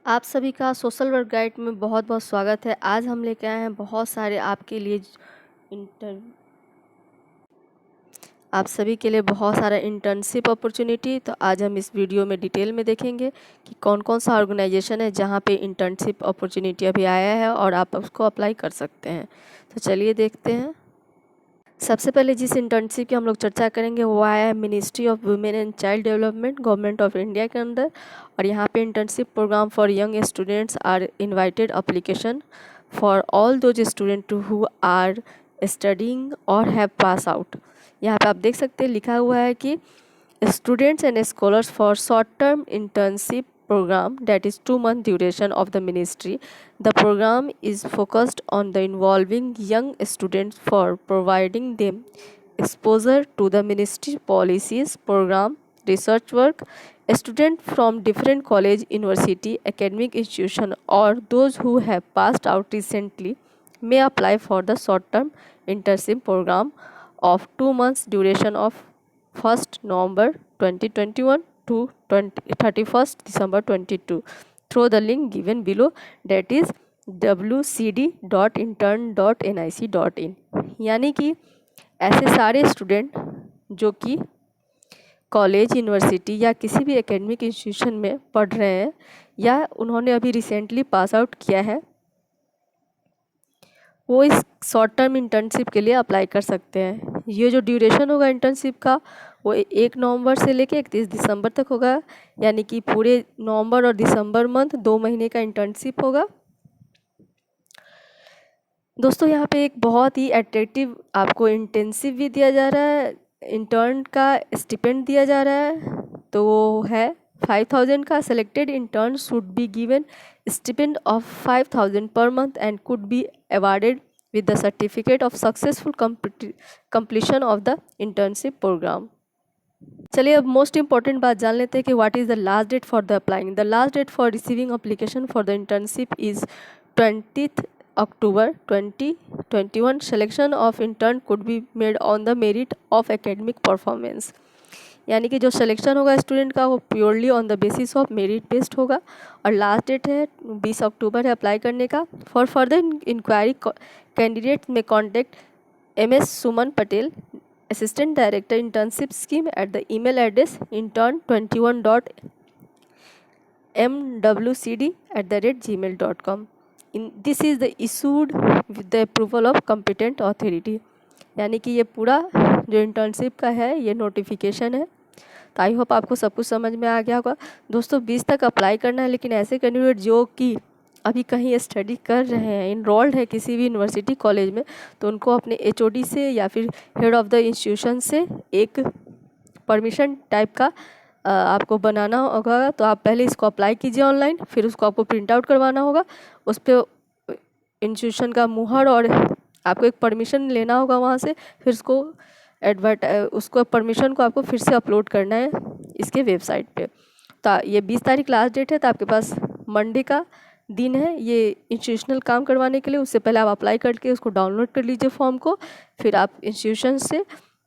आप सभी का सोशल वर्क गाइड में बहुत बहुत स्वागत है। आज हम लेके आए हैं बहुत सारे आपके लिए इंटर आप सभी के लिए बहुत सारा इंटर्नशिप अपॉर्चुनिटी। तो आज हम इस वीडियो में डिटेल में देखेंगे कि कौन कौन सा ऑर्गेनाइजेशन है जहां पे इंटर्नशिप अपॉर्चुनिटी अभी आया है और आप उसको अप्लाई कर सकते हैं। तो चलिए देखते हैं। सबसे पहले जिस इंटर्नशिप की हम लोग चर्चा करेंगे वो आया है ministry of women and child development, government of India के अंदर। और यहाँ पे internship program for young students are invited application for all those student who are studying और हैव पास आउट। यहाँ पे आप देख सकते हैं लिखा हुआ है कि students and scholars for short-term internship program that is 2 month duration of the ministry. The program is focused on the involving young students for providing them exposure to the ministry policies, program, research work. Students from different college, university, academic institution or those who have passed out recently may apply for the short-term internship program of 2 months duration of 1st November 2021 to 31st December 22 through the link given below, that is wcd.intern.nic.in। यानी कि ऐसे सारे student जो कि college, university या किसी भी academic institution में पढ़ रहे हैं या उन्होंने अभी रिसेंटली पास आउट किया है, वो इस शॉर्ट टर्म इंटर्नशिप के लिए अप्लाई कर सकते हैं। ये जो ड्यूरेशन होगा इंटर्नशिप का वो 1 नवंबर से लेकर 31 दिसंबर तक होगा, यानी कि पूरे नवंबर और दिसंबर मंथ 2 महीने का इंटर्नशिप होगा। दोस्तों यहाँ पे एक बहुत ही अट्रैक्टिव आपको इंटेंसिव भी दिया जा रहा है, इंटर्न का स्टिपेंड दिया जा रहा है, तो वो है 5000 का। Selected intern should be given stipend of 5000 per month and could be awarded with the certificate of successful completion of the internship program. चलिए अब मोस्ट इंपॉर्टेंट बात जान लेते हैं कि what is the last date for the applying. The last date for receiving application for the internship is 20 October 2021. Selection of intern could be made on the merit of academic performance। यानी कि जो selection होगा student का वो purely on the basis of merit based होगा। और last date है 20 अक्टूबर है अप्लाई करने का। फॉर फर्दर इंक्वायरी कैंडिडेट में contact MS Suman Patel, assistant director internship scheme, at the email address intern21.mwcd@gmail.com। This is the issued with the approval of competent authority. यानी कि ये पूरा जो इंटर्नशिप का है ये नोटिफिकेशन है। तो आई होप आपको सब कुछ समझ में आ गया होगा। दोस्तों 20 तक अप्लाई करना है, लेकिन ऐसे कैंडिडेट जो कि अभी कहीं स्टडी कर रहे हैं, इनरोल्ड है किसी भी यूनिवर्सिटी कॉलेज में, तो उनको अपने HOD से या फिर हेड ऑफ़ द इंस्टीट्यूशन से एक परमिशन टाइप का आपको बनाना होगा। तो आप पहले इसको अप्लाई कीजिए ऑनलाइन, फिर उसको आपको प्रिंट आउट करवाना होगा, उस पर इंस्टीट्यूशन का मुहर और आपको एक परमिशन लेना होगा वहाँ से, फिर उसको परमिशन को आपको फिर से अपलोड करना है इसके वेबसाइट पे। तो ये 20 तारीख लास्ट डेट है, तो आपके पास मंडे का दिन है ये इंस्टीट्यूशनल काम करवाने के लिए। उससे पहले आप अप्लाई करके उसको डाउनलोड कर लीजिए फॉर्म को, फिर आप इंस्टीट्यूशन से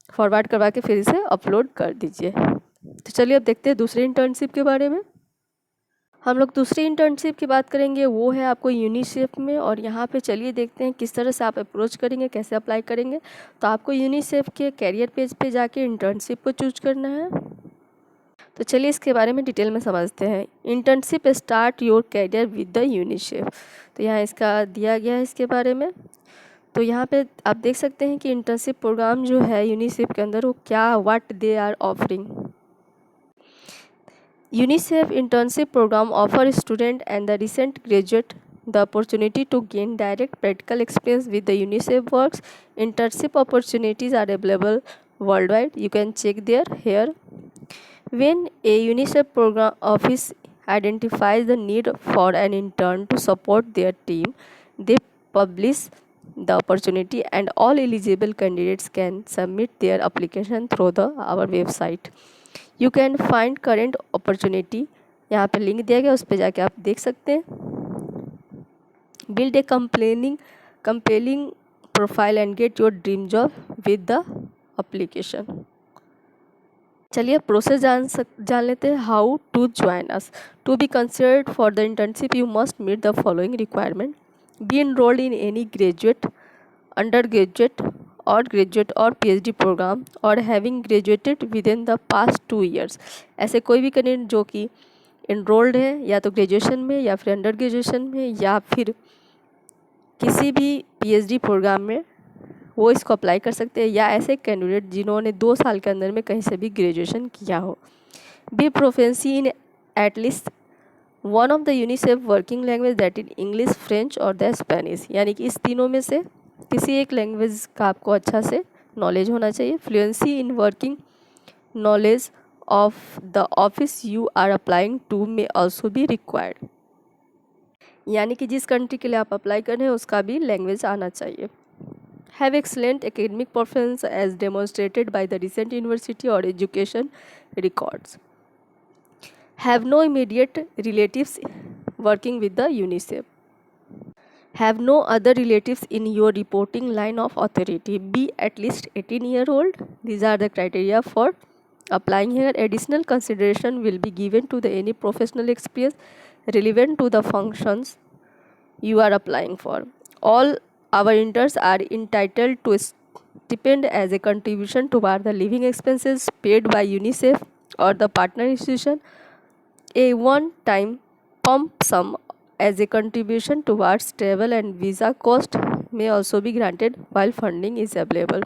फॉरवर्ड करवा के फिर इसे अपलोड कर दीजिए। तो चलिए अब देखते हैं दूसरे इंटर्नशिप के बारे में। हम लोग दूसरी इंटर्नशिप की बात करेंगे, वो है आपको यूनिसेफ में। और यहाँ पे चलिए देखते हैं किस तरह से आप अप्रोच करेंगे, कैसे अप्लाई करेंगे। तो आपको यूनिसेफ के कैरियर पेज पे जाके इंटर्नशिप को चूज करना है। तो चलिए इसके बारे में डिटेल में समझते हैं। Internship start your career with the UNICEF. तो यहाँ इसका दिया गया है इसके बारे में। तो यहाँ पे आप देख सकते हैं कि इंटर्नशिप प्रोग्राम जो है यूनिसेफ के अंदर वो क्या what they are offering. UNICEF internship program offers student and the recent graduate the opportunity to gain direct practical experience with the UNICEF works. Internship opportunities are available worldwide. You can check there here. When a UNICEF program office identifies the need for an intern to support their team, they publish the opportunity and all eligible candidates can submit their application through our website. You can find current opportunity, यहाँ पे link दिया गया, उस पर जाके आप देख सकते हैं। Build a compelling profile and get your dream job with the application. चलिए प्रोसेस जान लेते हैं। How to join us. To be considered for the internship you must meet the following requirement. Be enrolled in any graduate, undergraduate और PhD program और having graduated with in the past 2 years. ऐसे कोई भी candidate जो कि enrolled है या तो ग्रेजुएशन में या फिर अंडर ग्रेजुएशन में या फिर किसी भी PhD प्रोग्राम में, वो इसको अप्लाई कर सकते हैं, या ऐसे कैंडिडेट जिन्होंने 2 साल के अंदर में कहीं से भी ग्रेजुएशन किया हो। Be proficiency in at least one of the UNICEF working language that in English, French और द स्पेनिश। यानी कि इस तीनों में से किसी एक लैंग्वेज का आपको अच्छा से नॉलेज होना चाहिए। Fluency in working knowledge of the office you are applying to में ऑल्सो बी रिक्वायर्ड। यानी कि जिस कंट्री के लिए आप अप्लाई कर रहे हैं उसका भी लैंग्वेज आना चाहिए। Have excellent academic performance as demonstrated by the recent university और education records. Have no immediate relatives working with the UNICEF. Have no other relatives in your reporting line of authority. Be at least 18 years old. These are the criteria for applying here. Additional consideration will be given to the any professional experience relevant to the functions you are applying for. All our interns are entitled to stipend as a contribution toward the living expenses paid by UNICEF or the partner institution. A one-time lump sum as a contribution towards travel and visa cost may also be granted while funding is available.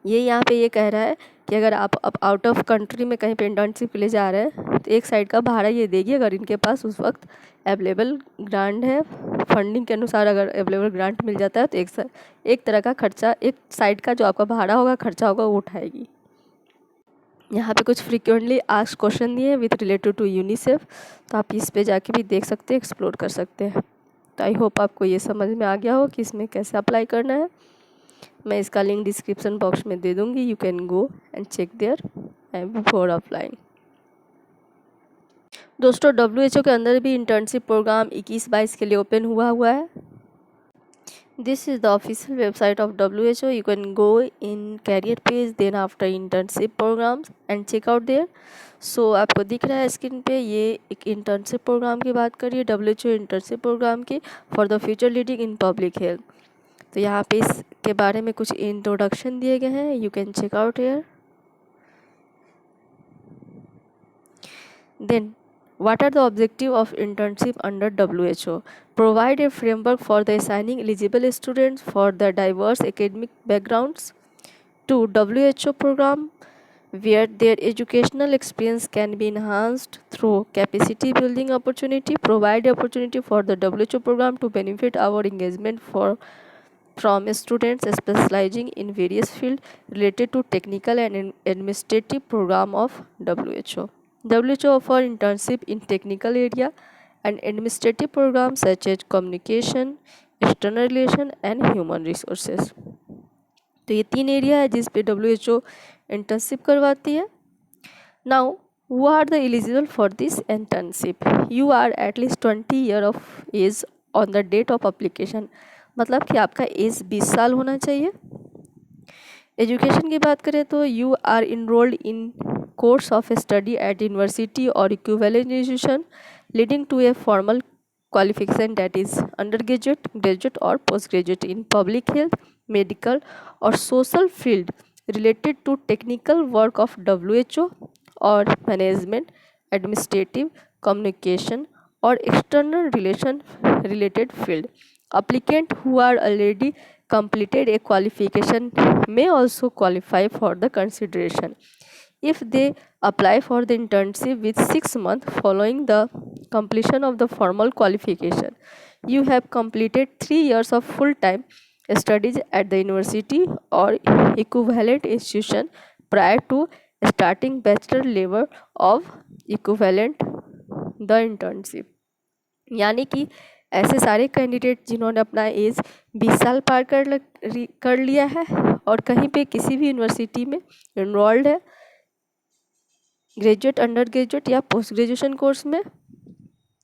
ये यहाँ पे ये कह रहा है कि अगर आप अब आउट ऑफ कंट्री में कहीं पे इंटर्नशिप के लिए जा रहे हैं तो एक साइड का भाड़ा ये देगी अगर इनके पास उस वक्त अवेलेबल ग्रांट है। फंडिंग के अनुसार अगर अवेलेबल ग्रांट मिल जाता है तो एक तरह का खर्चा, एक साइड का जो आपका भाड़ा होगा, खर्चा होगा, वो उठाएगी। यहाँ पे कुछ फ्रीक्वेंटली आस्क्ड क्वेश्चन दिए हैं विथ रिलेटेड टू यूनिसेफ, तो आप इस पे जाके भी देख सकते हैं, एक्सप्लोर कर सकते हैं। तो आई होप आपको ये समझ में आ गया हो कि इसमें कैसे अप्लाई करना है। मैं इसका लिंक डिस्क्रिप्शन बॉक्स में दे दूँगी, you can go and check there and before applying. दोस्तों WHO के अंदर भी इंटर्नशिप प्रोग्राम 21-22 के लिए ओपन हुआ है। This is the official website of WHO. You can go in career page, then after internship programs and check out there. So आपको दिख रहा है स्क्रीन पे, ये एक इंटर्नशिप प्रोग्राम की बात करिए, WHO इंटर्नशिप प्रोग्राम की for the future leading in public health. तो यहाँ पे इसके बारे में कुछ इंट्रोडक्शन दिए गए हैं, you can check out here. Then what are the objectives of internship under WHO? Provide a framework for the assigning eligible students for the diverse academic backgrounds to WHO program where their educational experience can be enhanced through capacity building opportunity. Provide opportunity for the WHO program to benefit our engagement from students specializing in various fields related to technical and administrative program of WHO. WHO offer internship in technical area and administrative programs such as communication, external relation and human resources. तो ये 3 area है जिस पे WHO internship करवाती है। Now who are the eligible for this internship? You are at least 20 year of age on the date of application. मतलब कि आपका एज 20 साल होना चाहिए। एजुकेशन की बात करें तो you are enrolled in course of study at university और equivalent institution leading to a formal qualification that is under graduate, graduate और post graduate in public health, medical और social field related to technical work of WHO और management, administrative, communication और external relation related field. Applicant who are already completed a qualification may also qualify for the consideration if they apply for the internship with 6 months following the completion of the formal qualification. You have completed 3 years of full-time studies at the university or equivalent institution prior to starting bachelor level of equivalent the internship. यानी कि ऐसे सारे candidate जिन्होंने अपना as 20 साल पार कर लिया है और कहीं पे किसी भी यूनिवर्सिटी में इनरोल्ड है ग्रेजुएट, अंडर ग्रेजुएट या पोस्ट ग्रेजुएशन कोर्स में,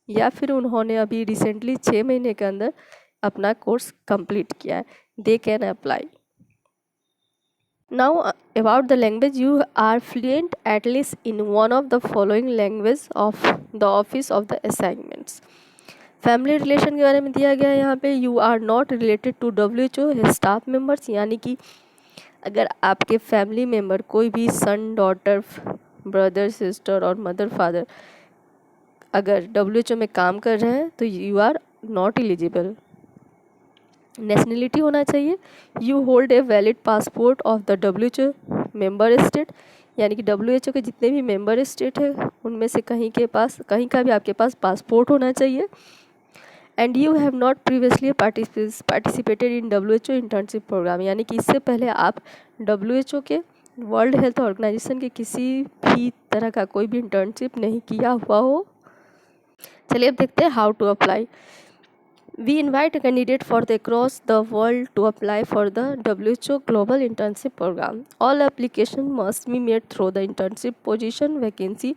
या फिर उन्होंने अभी रिसेंटली 6 महीने के अंदर अपना कोर्स कंप्लीट किया है, they can apply. Now about the language, you are fluent at least in one of the following language of the office of the assignments. Family relation के बारे में दिया गया है यहाँ पे, you are not related to WHO staff members, यानी कि अगर आपके फैमिली मेम्बर कोई भी सन, डॉटर, ब्रदर, सिस्टर और मदर, फादर अगर WHO में काम कर रहे हैं तो you are not eligible. Nationality होना चाहिए, you hold a valid passport of the WHO member state, यानी कि WHO के जितने भी मेंबर स्टेट है उनमें से कहीं का भी आपके पास पासपोर्ट होना चाहिए। And you have not previously participated in WHO internship program, यानी कि इससे पहले आप WHO के वर्ल्ड हेल्थ ऑर्गेनाइजेशन के किसी भी तरह का कोई भी इंटर्नशिप नहीं किया हुआ हो। चलिए अब देखते हैं how to apply. We invite a candidate for the across the world to apply for the WHO Global Internship Program. All applications must be made through the internship position vacancy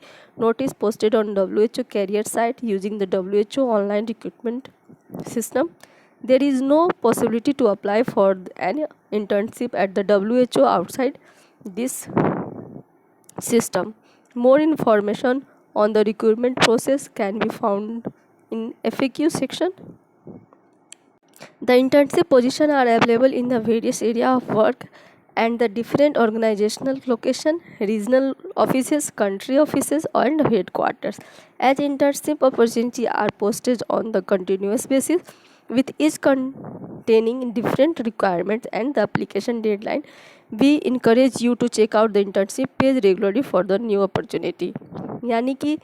notice posted on WHO career site using the WHO online recruitment system. There is no possibility to apply for any internship at the WHO outside this system. More information on the recruitment process can be found in FAQ section. The internship positions are available in the various area of work and the different organizational location, regional offices, country offices and headquarters. As internship opportunities are posted on the continuous basis, with each containing different requirements and the application deadline, we encourage you to check out the internship page regularly for the new opportunity. यानी कि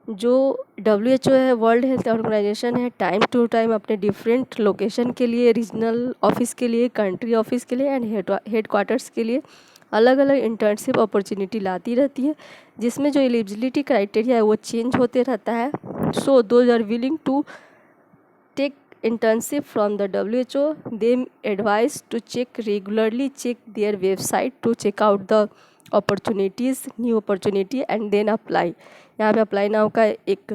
जो WHO है, world health organisation है, time to time अपने different location के लिए, regional office के लिए, कंट्री ऑफिस के लिए एंड हेड क्वार्टर्स के लिए अलग अलग इंटर्नशिप अपॉर्चुनिटी लाती रहती है, जिसमें जो एलिजिबिलिटी क्राइटेरिया है वो चेंज होते रहता है। So those are willing to take internship from the WHO, they advise to regularly check their website to check out the opportunities, new opportunity and then apply. यहाँ पे अप्लाई नाउ का एक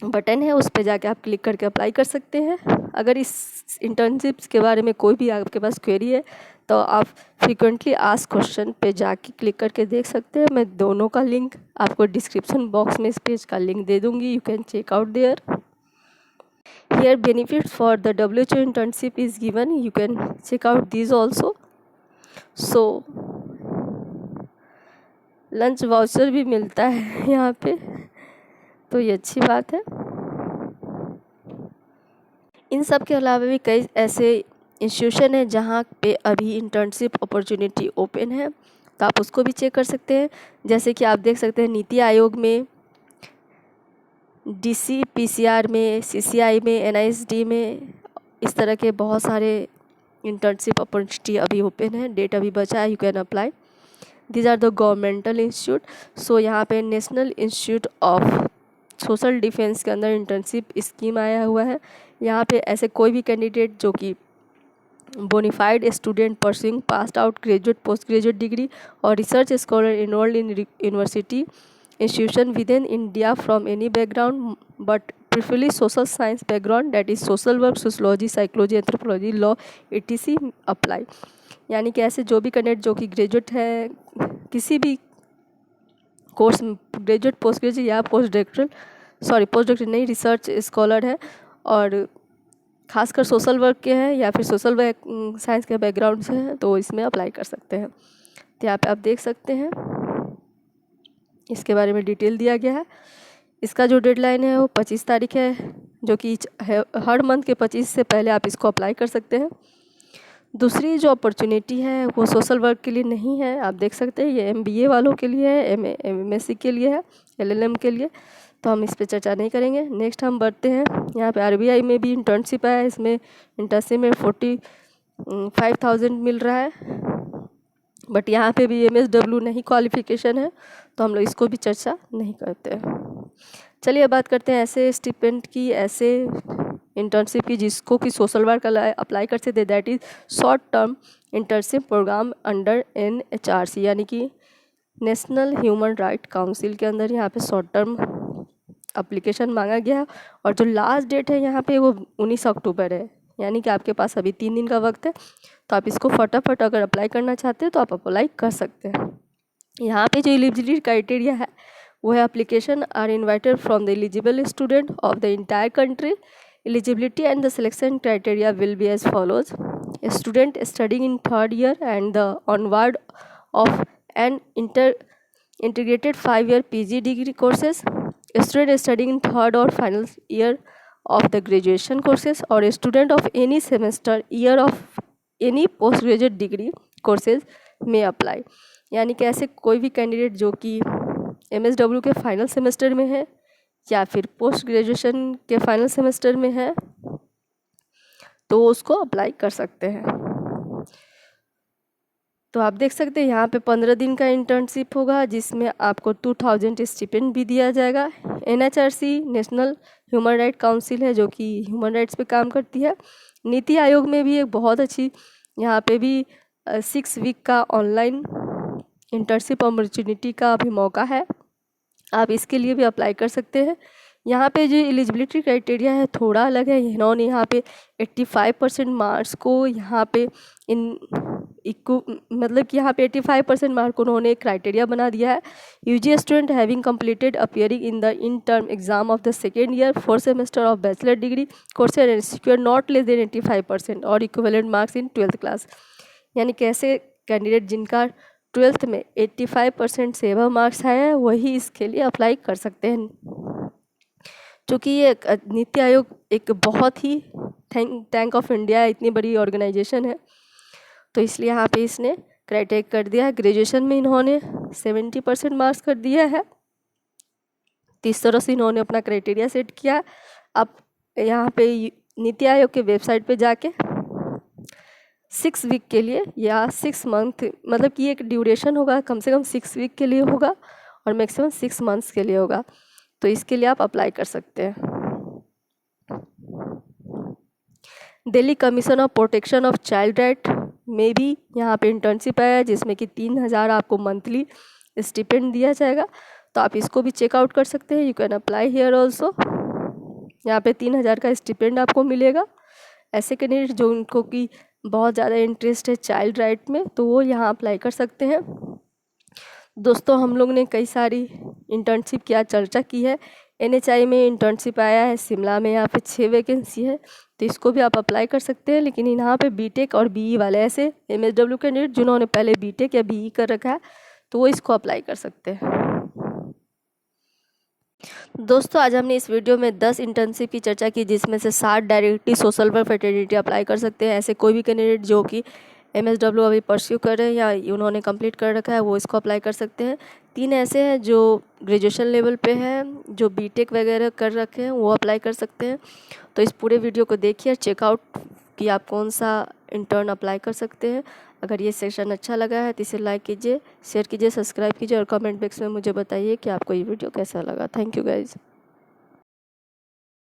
button है, उस पर जाके आप क्लिक करके अप्लाई कर सकते हैं। अगर इस इंटर्नशिप्स के बारे में कोई भी आपके पास क्वेरी है तो आप फ्रिक्वेंटली आस्क क्वेश्चन पे जाके क्लिक करके देख सकते हैं। मैं दोनों का लिंक आपको डिस्क्रिप्शन बॉक्स में इस पेज का लिंक दे दूँगी, you can check out there. Here benefits for the WHO internship is given, you can check out these also. So lunch voucher भी मिलता है यहाँ पे, तो ये अच्छी बात है। इन सब के अलावा भी कई ऐसे इंस्टीट्यूशन है जहाँ पे अभी इंटर्नशिप अपॉर्चुनिटी ओपन है, तो आप उसको भी चेक कर सकते हैं। जैसे कि आप देख सकते हैं नीति आयोग में, DCPCR में, CCI में, NISD में, इस तरह के बहुत सारे इंटर्नशिप अपॉर्चुनिटी अभी ओपन है, डेट अभी बचा है, you can apply. These are the governmental institute. So यहाँ पे national institute of social defence के अंदर इंटर्नशिप स्कीम आया हुआ है। यहाँ पे ऐसे कोई भी कैंडिडेट जो कि bonafide student pursuing passed out graduate, post graduate degree और research scholar enrolled in university institution within India from any background but preferably social science background, that is social work, sociology, psychology, anthropology, law etc. apply। यानी कि ऐसे जो भी candidate जो कि graduate है किसी भी कोर्स में, ग्रेजुएट, पोस्ट ग्रेजुएट या पोस्ट डॉक्टरेट नहीं, रिसर्च स्कॉलर है और खासकर सोशल वर्क के हैं या फिर सोशल साइंस के बैकग्राउंड से हैं, तो इसमें अप्लाई कर सकते हैं। तो यहाँ पे आप देख सकते हैं इसके बारे में डिटेल दिया गया है। इसका जो डेडलाइन है वो 25 तारीख है, जो कि हर मंथ के 25 से पहले आप इसको अप्लाई कर सकते हैं। दूसरी जो अपॉर्चुनिटी है वो सोशल वर्क के लिए नहीं है, आप देख सकते हैं ये MBA वालों के लिए है, MSc के लिए है, LLM के लिए, तो हम इस पर चर्चा नहीं करेंगे। नेक्स्ट हम बढ़ते हैं, यहाँ पे RBI में भी इंटर्नशिप है, इसमें इंटर्नशिप में 45,000 मिल रहा है, बट यहाँ पे भी MSW नहीं क्वालिफिकेशन है, तो हम लोग इसको भी चर्चा नहीं करते हैं। चलिए अब बात करते हैं ऐसे स्टिपेंड की, ऐसे इंटर्नशिप की जिसको कि सोशल वर्क अप्लाई कर सकते, that is short term internship program under NHRC, यानी कि नेशनल ह्यूमन राइट काउंसिल के अंदर यहाँ पे शॉर्ट टर्म एप्लीकेशन मांगा गया है और जो लास्ट डेट है यहाँ पे वो 19 अक्टूबर है। यानी कि आपके पास अभी 3 दिन का वक्त है, तो आप इसको फटाफट अगर अप्लाई करना चाहते हैं तो आप अप्लाई कर सकते हैं। यहाँ पे जो एलिजिबिलिटी क्राइटेरिया है वो है application are invited from the eligible student of the entire country. Eligibility and the selection criteria will be as follows: student studying in 3rd year and the onward of an integrated 5-year PG degree courses, student studying in 3rd or final year of the graduation courses, or a student of any semester year of any postgraduate degree courses may apply। यानी कि ऐसे कोई भी candidate जो कि MSW के final semester में है या फिर पोस्ट ग्रेजुएशन के फाइनल सेमेस्टर में है तो उसको अप्लाई कर सकते हैं। तो आप देख सकते हैं यहाँ पे 15 दिन का इंटर्नशिप होगा जिसमें आपको 2000 स्टिपेंड भी दिया जाएगा। NHRC national human right council है जो कि ह्यूमन राइट्स पे काम करती है। नीति आयोग में भी एक बहुत अच्छी यहाँ पे भी 6 वीक का ऑनलाइन इंटर्नशिप अपॉर्चुनिटी का अभी मौका है, आप इसके लिए भी अप्लाई कर सकते हैं। यहाँ पे जो एलिजिबिलिटी क्राइटेरिया है थोड़ा अलग है। इन्होंने यहाँ पे 85% मार्क्स को यहाँ पे मतलब कि यहाँ पे 85% मार्क उन्होंने क्राइटेरिया बना दिया है। UG student having completed appearing in the in term exam of the 2nd year 4th semester of bachelor degree course and secure not less than 85% और equivalent marks in 12th class. यानी कैसे candidate जिनका 12th में 85% से above marks आया है वही इसके लिए अप्लाई कर सकते हैं। चूँकि ये नीति आयोग एक बहुत ही टैंक ऑफ इंडिया इतनी बड़ी ऑर्गेनाइजेशन है तो इसलिए यहाँ पे इसने क्राइटेरिया कर दिया है। ग्रेजुएशन में इन्होंने 70% मार्क्स कर दिया है, तो इस तरह से इन्होंने अपना क्राइटेरिया सेट किया। आप यहाँ पे नीति आयोग के वेबसाइट पे जाके 6 वीक के लिए या 6 मंथ मतलब कि एक ड्यूरेशन होगा, कम से कम 6 वीक के लिए होगा और मैक्सिमम 6 मंथ्स के लिए होगा, तो इसके लिए आप अप्लाई कर सकते हैं। Delhi commission of protection of child right में भी यहाँ पे इंटर्नशिप आया है जिसमें कि 3000 आपको मंथली स्टिपेंड दिया जाएगा, तो आप इसको भी चेकआउट कर सकते हैं। You can apply here also. यहाँ पे 3000 का स्टिपेंड आपको मिलेगा। ऐसे कैंडिडेट जो उनको कि बहुत ज़्यादा इंटरेस्ट है चाइल्ड राइट में तो वो यहाँ अप्लाई कर सकते हैं। दोस्तों हम लोग ने कई सारी इंटर्नशिप की आज चर्चा की है। NHI में इंटर्नशिप आया है शिमला में, यहाँ पे 6 वैकेंसी है, तो इसको भी आप अप्लाई कर सकते हैं। लेकिन यहाँ पे BTech और BE वाले ऐसे MSW कैंडिडेट जिन्होंने पहले BTech या BE कर रखा है तो वो इसको अप्लाई कर सकते हैं। दोस्तों आज हमने इस वीडियो में 10 इंटर्नशिप की चर्चा की जिसमें से 7 directly social work fraternity apply कर सकते हैं। ऐसे कोई भी कैंडिडेट जो कि MSW अभी परस्यू कर रहे हैं या उन्होंने कंप्लीट कर रखा है वो इसको अप्लाई कर सकते हैं। 3 ऐसे हैं जो ग्रेजुएशन लेवल पे हैं, जो BTech वगैरह कर रखे हैं वो अप्लाई कर सकते हैं। तो इस पूरे वीडियो को देखिए, चेकआउट कि आप कौन सा इंटर्न अप्लाई कर सकते हैं। अगर ये सेशन अच्छा लगा है तो इसे लाइक कीजिए, शेयर कीजिए, सब्सक्राइब कीजिए और कमेंट बॉक्स में मुझे बताइए कि आपको ये वीडियो कैसा लगा। Thank you guys.